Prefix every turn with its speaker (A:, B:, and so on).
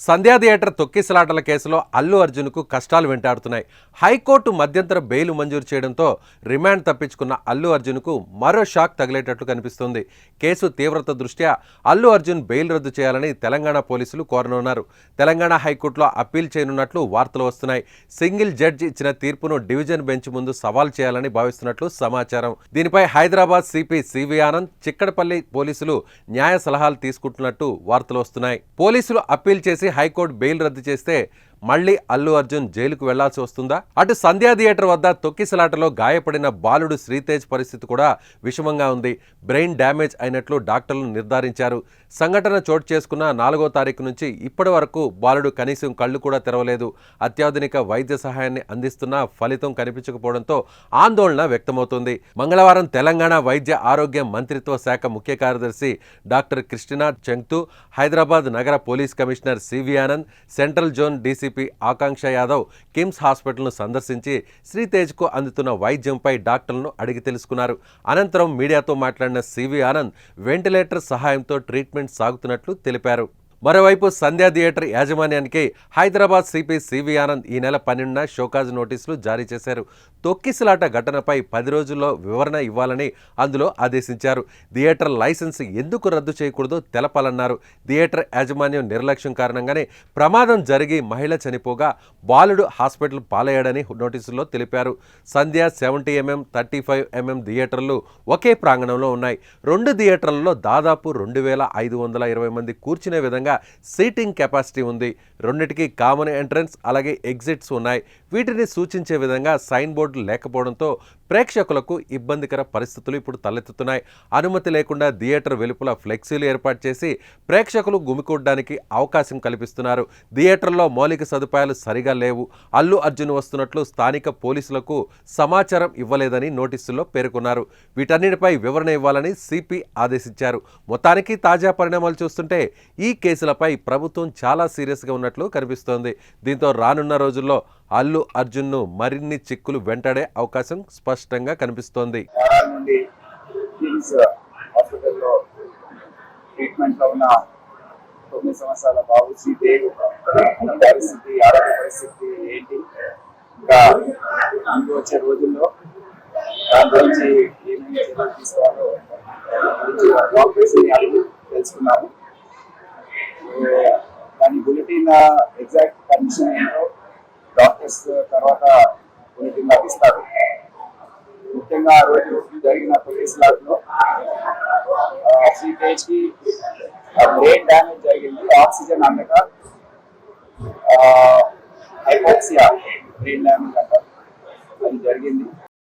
A: సంధ్యా theatre తొక్కిసలాటల కేసులో అల్లు అర్జున్కు కష్టాలు వెంటాడుతున్నాయి. High court మధ్యంతర బెయిల్ మంజూరు చేయడంతో రిమాండ్ తప్పించుకున్న అల్లు అర్జున్కు మరో షాక్ తగిలేటట్లు కనిపిస్తోంది. కేసు తీవ్రత దృష్ట్యా అల్లు అర్జున్ బెయిల్ రద్దు చేయాలని తెలంగాణ పోలీసులు కోరనున్నారు. తెలంగాణ హైకోర్టులో అప్పీల్ చేయనున్నట్లు వార్తలు వస్తున్నాయి. సింగిల్ జడ్జి ఇచ్చిన తీర్పును డివిజన్ బెంచ్ ముందు సవాల్ చేయాలని భావిస్తున్నట్లు సమాచారం. దీనిపై హైదరాబాద్ సిపి సివి ఆనంద్, చిక్కడపల్లి పోలీసులు న్యాయ సలహాలు తీసుకుంటున్నట్టు వార్తలు వస్తున్నాయి. పోలీసులు అప్పీల్ చేసి హైకోర్టు బెయిల్ రద్దు చేస్తే మళ్లీ అల్లు అర్జున్ జైలుకు వెళ్లాల్సి వస్తుందా? అటు సంధ్యా థియేటర్ వద్ద తొక్కిసలాటలో గాయపడిన బాలుడు శ్రీతేజ్ పరిస్థితి కూడా విషమంగా ఉంది. బ్రెయిన్ డ్యామేజ్ అయినట్లు డాక్టర్లు నిర్ధారించారు. సంఘటన చోటు చేసుకున్న 4వ తారీఖు నుంచి ఇప్పటి వరకు బాలుడు కనీసం కళ్ళు కూడా తెరవలేదు. అత్యాధునిక వైద్య సహాయాన్ని అందిస్తున్నా ఫలితం కనిపించకపోవడంతో ఆందోళన వ్యక్తమవుతుంది. మంగళవారం తెలంగాణ వైద్య ఆరోగ్య మంత్రిత్వ శాఖ ముఖ్య కార్యదర్శి డాక్టర్ క్రిస్టినా చెంగ్తు, హైదరాబాద్ నగర police commissioner CV Anand, central zone DCP Akanksha Yadav KIMS హాస్పిటల్ను సందర్శించి శ్రీతేజ్కు అందుతున్న వైద్యంపై డాక్టర్లను అడిగి తెలుసుకున్నారు. అనంతరం మీడియాతో మాట్లాడిన సివి ఆనంద్ వెంటిలేటర్ సహాయంతో ట్రీట్మెంట్ సాగుతున్నట్లు తెలిపారు. మరోవైపు సంధ్యా థియేటర్ యాజమాన్యానికి హైదరాబాద్ సిపి సివి ఆనంద్ ఈ నెల 12న షోకాజ్ నోటీసులు జారీ చేశారు. తొక్కిసలాట ఘటనపై 10 రోజుల్లో వివరణ ఇవ్వాలని అందులో ఆదేశించారు. థియేటర్ లైసెన్స్ ఎందుకు రద్దు చేయకూడదో తెలపాలన్నారు. థియేటర్ యాజమాన్యం నిర్లక్ష్యం కారణంగానే ప్రమాదం జరిగి మహిళ చనిపోగా బాలుడు హాస్పిటల్ పాలయ్యాడని నోటీసుల్లో తెలిపారు. సంధ్య 70mm, 35mm థియేటర్లు ఒకే ప్రాంగణంలో ఉన్నాయి. 2 థియేటర్లలో దాదాపు 2520 మంది కూర్చునే విధంగా సీటింగ్ కెపాసిటీ ఉంది. రెండిటికి కామన్ ఎంట్రన్స్ అలాగే ఎగ్జిట్స్ ఉన్నాయి. వీటిని సూచించే విధంగా సైన్ బోర్డులు లేకపోవడంతో ప్రేక్షకులకు ఇబ్బందికర పరిస్థితులు ఇప్పుడు తలెత్తుతున్నాయి. అనుమతి లేకుండా థియేటర్ వెలుపల ఫ్లెక్సీలు ఏర్పాటు చేసి ప్రేక్షకులు గుమికూడడానికి అవకాశం కల్పిస్తున్నారు. థియేటర్లో మౌలిక సదుపాయాలు సరిగా లేవు. అల్లు అర్జున్ వస్తున్నట్లు స్థానిక పోలీసులకు సమాచారం ఇవ్వలేదని నోటీసుల్లో పేర్కొన్నారు. వీటన్నిటిపై వివరణ ఇవ్వాలని సిపి ఆదేశించారు. మొత్తానికి తాజా పరిణామాలు చూస్తుంటే ఈ కేసులపై ప్రభుత్వం చాలా సీరియస్గా ఉన్నట్లు కనిపిస్తోంది. దీంతో రానున్న రోజుల్లో అల్లు అర్జున్ను మరిన్ని చిక్కులు వెంటాడే అవకాశం స్పష్టంగా కనిపిస్తోంది.
B: వచ్చే రోజుల్లో దాని గురించి ఏమేమి చర్యలు తీసుకోవాలో తెలుసుకున్నాము. దాని బులెటిన్ ఎగ్జాక్ట్ కండిషన్ ఏంటో డాక్టర్స్ తర్వాత బులెటిన్ ఇస్తారు. ముఖ్యంగా ఆ రోజు జరిగిన తొక్కిసలాటలో శ్రీతేజ్కి బ్రెయిన్ డ్యామేజ్ జరిగింది. ఆక్సిజన్ అందక హైపోక్సియా బ్రెయిన్ డ్యామేజ్ అంటారు, అది జరిగింది.